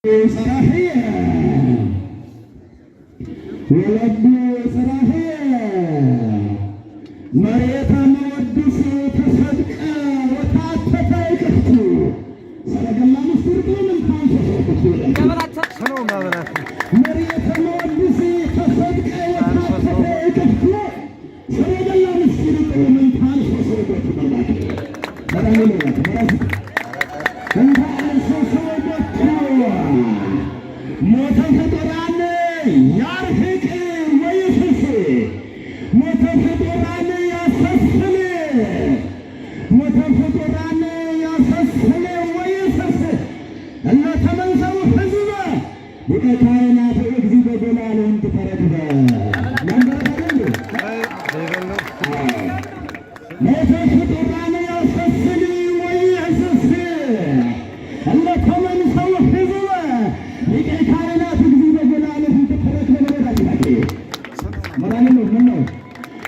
صراحية ولبي صراحية مريتا مودس تصدق وتعتفى يكفتو صدق الله مسترقو من خانشة مريتا مودس تصدق وتعتفى يكفتو صدق الله مسترقو من خانشة صدقو مرحبا انت ሞተፈጠራነ ያርህቅ ወይፍስ ሞተፈጠራነ ያሰስል ሞተፈጠራነ ያሰስል ወይፍስ እነ ተመንሰው ህዝበ ሊቀ ካህናት እግዚእ በጎላለ እንት ተረክበ ያንበረታሉ ሞተፈጠራነ ያሰስል ወይፍስ እነ ተመንሰው ህዝበ ሊቀ ካህናት እግዚእ በጎላለ እንት ተረክበ ለራስህ መራኔ ነው ምን ነው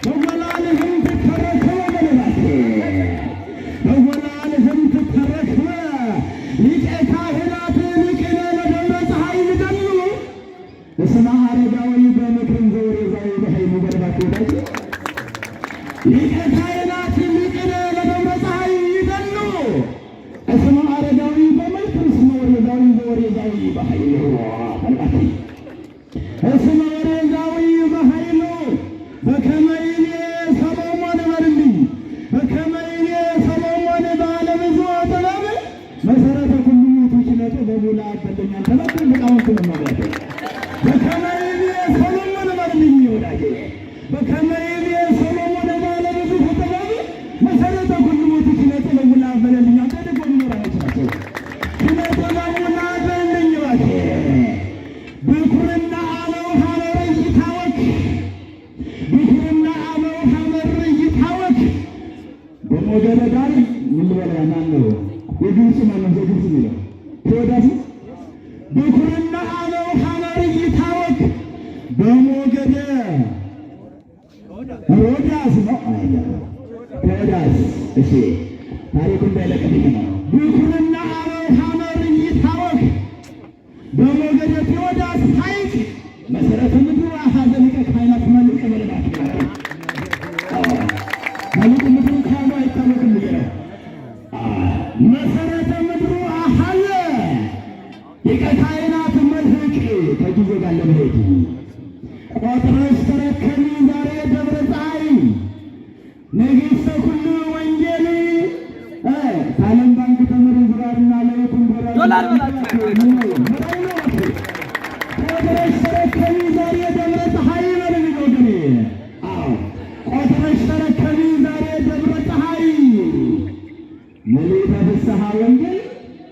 በጎላለ እንት ተረክበ ለራስህ በጎላለ እንት ተረክበ ሊቀ ካህናት ሊቅነ ለደብረ ፀሐይ ይደሉ እስመ አረጋዊ በምክርም ዘወሬዛዊ በኃይሉ በርባክ ወዳጅ ሊቀ ካህናት ሊቅነ ለደብረ ፀሐይ ይደሉ እስመ አረጋዊ በምክር እስመ ወሬዛዊ ዘወሬዛዊ በኃይሉ በርባክ እስመ ወሬዛዊ በኃይሉ በከመ ይቤ ሰሎሞን በልልኝ በከመ ይቤ ሰሎሞን ባለ ብዙ ጥበብ መሰረተ ኩሉ ኪነቱ በሙላ አበልኛል ተባለ ሊቃውንቱ ነው ማለት በከመ ይቤ ሰሎሞን በልልኝ ወዳጄ በከመ ይቤ ሰሎሞን ባለ ብዙ ጥበብ መሰረተ ኩሉ ኪነቱ በሙላ አበልኛል ተደጎ ምራች ናቸው ኪነቱ በሙላ አበልኝ ዋቴ ብኩርና አለው ሐመረ ይታወክ ብኩርና አለው ሐመረ ይታወክ በሞገደ ዳር ምን በላ ማን ነው የግብጽ ማን ነው የግብጽ ነው ተወዳጅ ብኩርና አለው ሐመረ ይታወክ በሞገደ ሮዳስ ነው አያ ሮዳስ እሺ ታሪኩ እንዳይለቀኝ ነው ብኩርና አለው ሐመረ ይታወክ በሞገደ ቴዎዳስ ኃይቅ መሰረተ ምድሩ አሃዘ ሊቀ ካህናት መልክ በለባት መልክ ምድሩ ካሉ አይታወቅም ይላል መሰረተ ምድሩ አሃዘ ሊቀ ካህናት መልክ ከጊዜ ጋር ለመሄድ ቆጥረሽ ተረከቢ ዛሬ ደብረ ፀሐይ ንግሥተ ኩሉ ወንጌል ከዓለም ባንክ ተመርዝራልና ለይኩን ዶላር በላቸው ቆጥረሽ ተረከቢ ዛሬ ደብረ ፀሐይ በልኝ ወገኔ ቆጥረሽ ተረከቢ ዛሬ ደብረ ፀሐይ መልዕልተ ፍስሐ ወንጌል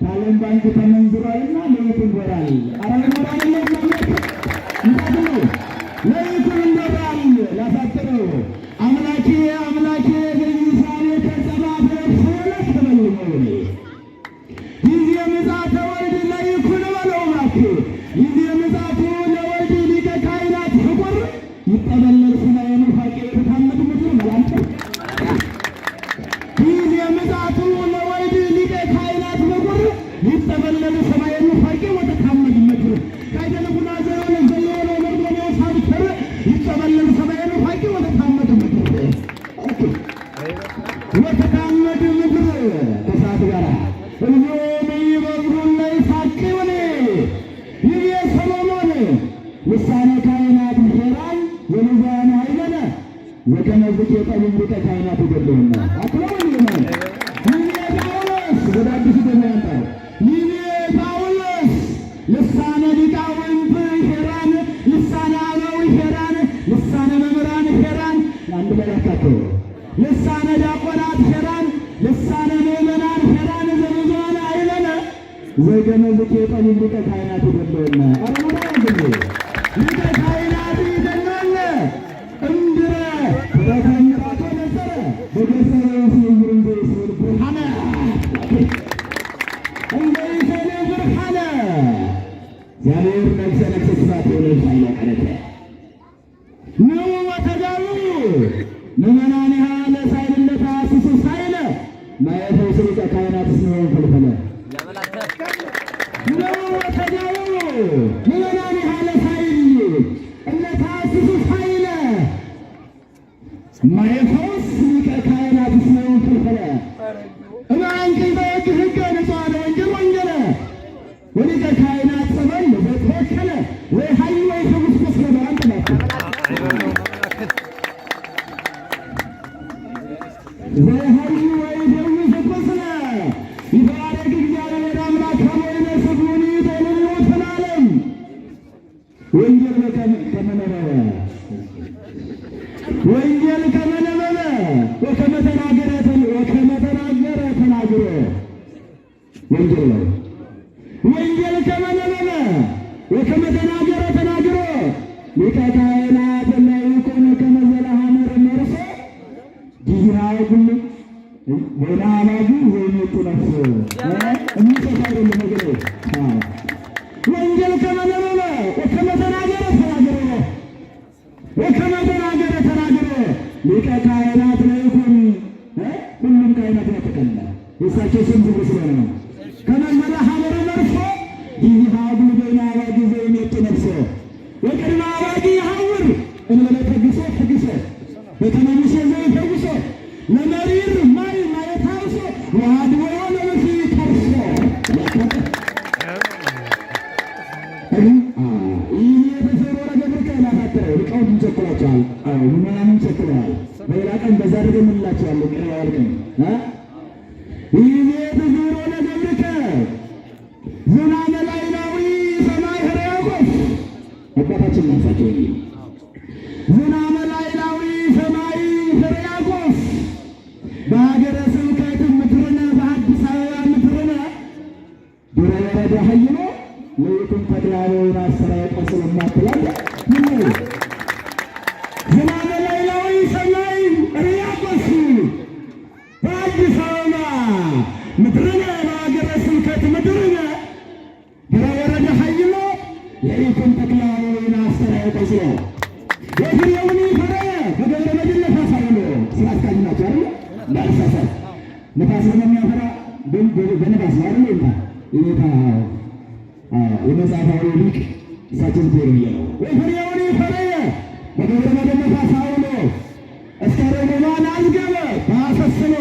ከዓለም ባንክ ተመንዝሯልና ለይኩን ዶላር አራራ ለይኩን ዶላር ላሳጥረው አምላኬ አምላኬ በኢየሩሳሌ ከጸባብ ለፍለስ ተበልሞ ጊዜ ምጽአተ ወልድ ለይኩን በለው እባክህ ጊዜ ምጽአቱ ለወልድ ሊቀ ካህናት ፍቁር ይጠበለል ሰማየ ኑፋቄ በታመድ ምድር መላንተ ጊዜ ምጽአቱ ለወልድ ሊቀ ካህናት ፍቁር ይጠበለል ሰማየ ኑፋቄ ወተታመድ ምድር ካይደለጉና ዘሆነ ዘየሆነ መርመኔ ሳብተር ይጠበለል ሰማየ ኑፋቄ ወተታመድ ምድር ወተታመድ ምድር ከሰዓት ጋራ እዚሁም ይበብሩን ላይ ሳቅብኔ ይቤ ሰሎሞን ልሳነ ካህናት ሄራን የልዛን አይበለ ዘከመዝክ የጠቢብ ሊቀ ካህናት ይገለውና አክለውን ይሆናል ይቤ ጳውሎስ ወደ አዲሱ ደግሞ ያንጣው ይቤ ጳውሎስ ልሳነ ሊቃውንት ሄራን ልሳነ አበው ሄራን ልሳነ መምህራን ሄራን አንድ ላይ ያካተው ልሳነ ዲያቆናት ሄራን ልሳነ ምእመናን ሄራን ዘብዙኃን አይበለ ዘከመዝክ የጠቢብ ሊቀ ካህናት ይገለውና አረመራ ያገኘ ሊቀ ካህናት ይገለውና እምድረ በተምራቶ ነሰረ በገሰረ ሲውርን ዘይስል ብርሃነ እንደይሰለ ብርሃነ እግዚአብሔር ነግሰ ነግሰ ስባት የሆነች አይለቀረተ ነው ወተዳሩ ምእመናንሃ ለሳይልነታ ስሱ ሳይለ ማየተው ሊቀ ካህናት ስንሆን ፈልፈለ ነው ወተዳሩ ምዕመናን ያለ ሳይል እነታስሱ ሳይለ ማየፈውስ ሊቀ ካህናት ስመውን ፍልፈለ እማንኪ በሕግ ሕገ ንጹሐነ ወንጌል ወንጌለ ወሊቀ ካህናት ጸበል በተወከለ ወይ ሀይ ወይ ፍጉስ መስለ በአንድ ናቸው ወይ ሀይ ወይ ፍጉስ መስለ ይባረክ እግዚአብሔር አምላክ ከሞይነ ስጉኒ ቶሎኒ ወተናለም ወንጌል ከመነበበ ወንጌል ከመነበበ ወከመ ተናገረ ተናግሮ ወንጌል ነው። ወንጌል ከመነበበ ወከመ ተናገረ ተናግሮ ሊቀ ካህናት ለይኩን ከመ ዘለሐመረ መርሶ ዲሃው ሁሉ ወላ አባጁ ወይነቱ ነፍሶ የሚሰፋሩ ለነገር ወንጌል ከመነበበ ወከመ ተናገረ ተናግሮ ወከመ ተናገረ ተናግሮ ሊቀ ካህናት ለይኩን ሁሉም ካህናት ተቀላ የእሳቸው ስም ዝም ስለሆነ ነው። ከመ ዘለሐመረ መርሶ ዲሃው ሁሉ ወላ አባጁ ወይነቱ ነፍሶ ወቅድመ አባጊ ይሐውር እንበለ ተግሶ በከመ ሙሴ ዘይፈውሶ ለመሪር ማይ ማየታውሶ ወአድኅኖ ለብእሲ ተርሶ ይህ የተሰሮ ነገር ከላፋተረው ሊቃውንቱን ቸኩላቸዋል። ምዕመናንን ቸኩለዋል። በሌላ ቀን በዛ ደግሞ እንላቸዋለን። ቅረዋልቅን ይህ የተሰሮ ለገብርከ ዝናመ ላዕላዊ ሰማይ ሕርያቆስ አባታችን ናሳቸው ዝናመ ላዕላዊ ሰማይ ሕርያቆስ በሀገረ ስብከት ምድርነ በአዲስ አበባ ምድርነ ድረ ወረደ ሀይሎ ለይኩን ተድላበውን አሰራየ ቀስል ማትላለ ዝናመ ላዕላዊ ሰማይ ሕርያቆስ በአዲስ አበባ ምድርነ በሀገረ ስብከት ምድርነ ድረ ወረደ ሀይሎ ለይኩን ተድላበውን አሰራየ ቀስል የፍሬውን ፈረየ በገብረ መድኅን ነፋስ አውሎ ስላስቃኝ ናቸው አይደል? እንዳልሳሳት ነፋስ የሚያፈራ በነፋስ ነው አይደል? ይታ የመጽሐፋዊ ሊቅ እሳቸው ዜሮ ነው። የፍሬውን ፈረየ በገብረ መድኅን ነፋስ አውሎ እስከ ረቡባን አዝገበ ባሰስሎ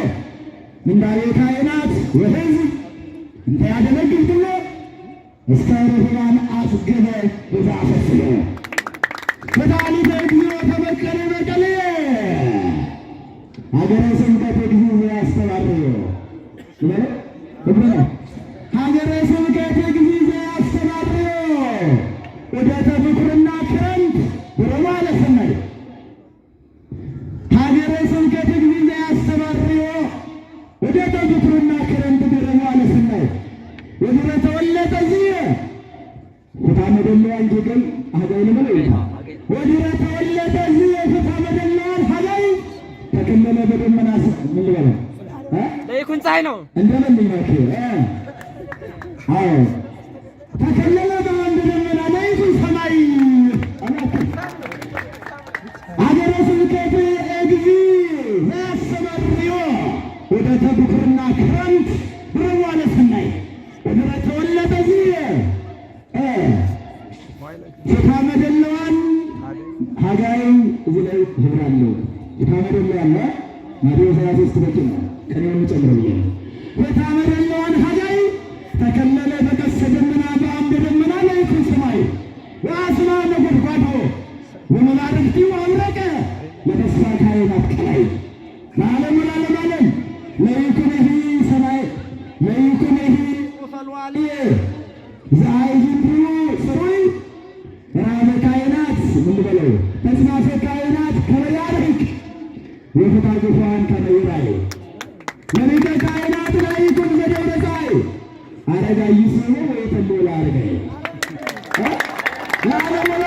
ምንዳቤ ካህናት ወሕዝብ እንተ ያደነግል ብሎ እስከ ረቡባን አዝገበ በዛ አሰስሎ ፈታሊተ እግዚኦ ተበቀለ በቀለ ሀገረ ስብከት እግዚኦ ያስተባርዮ ሀገረ ስብከት እግዚኦ ያስተባርዮ ወደ ተፍቁርና ክረምት ብረማ ለሰናይ ሀገረ ስብከት እግዚኦ ያስተባርዮ ወደ ተፍቁርና ክረምት ብረማ ለሰናይ ወደ ተወለጠ ዚህ ኩታ መደለያ እንዲገኝ አገኝ ለመለይታ ወዲረ ተወለደ ዚህ ፍታ መደለያን ሀገኝ ተከለለ በደመና ምን ልበለ ለይኩን ፀሐይ ነው እንደምን ይመክ አዎ ተከለለ በአንድ ደመና ለይኩን ሰማይ ሀገረ ስብከት እግዚእ ያስተባርዮ ወደ ተብኩርና ክረምት ብረዋ ለሰናይ ወዲረ ተወለደ ዚህ ፍታ መደለዋን ሀጋይ እዚህ ላይ ህብር አለው። ፍታ መደለዋ ያለ ማቴዎስ 23 በቂ ነው። ቀኔውን ጨምረው ብዬ ነው። ፍታ መደለዋን ሀጋይ ተከለለ በቀስተ ደመና በአምደ ደመና ለይኩን ሰማይ ወአስማ ነጎድጓዶ ወመላእክቲሁ አብረቀ ለተስፋ ካህናት ቀላይ ለዓለም ወለዓለመ ዓለም ለይኩንህ ሰማይ ለይኩንህ ወፈልዋልየ ዘአይዝንብሩ ጽሩይ ራበ ካህናት ምን በለው ተስማፈ ካህናት ከመያርቅ ወፍታ ግፏን ከመይራይ ለሊቀ ካህናት ለይኩን በደብረ ፀሐይ አረጋይ ይስሙ ወይተሎ ለአረጋይ ለዓለመ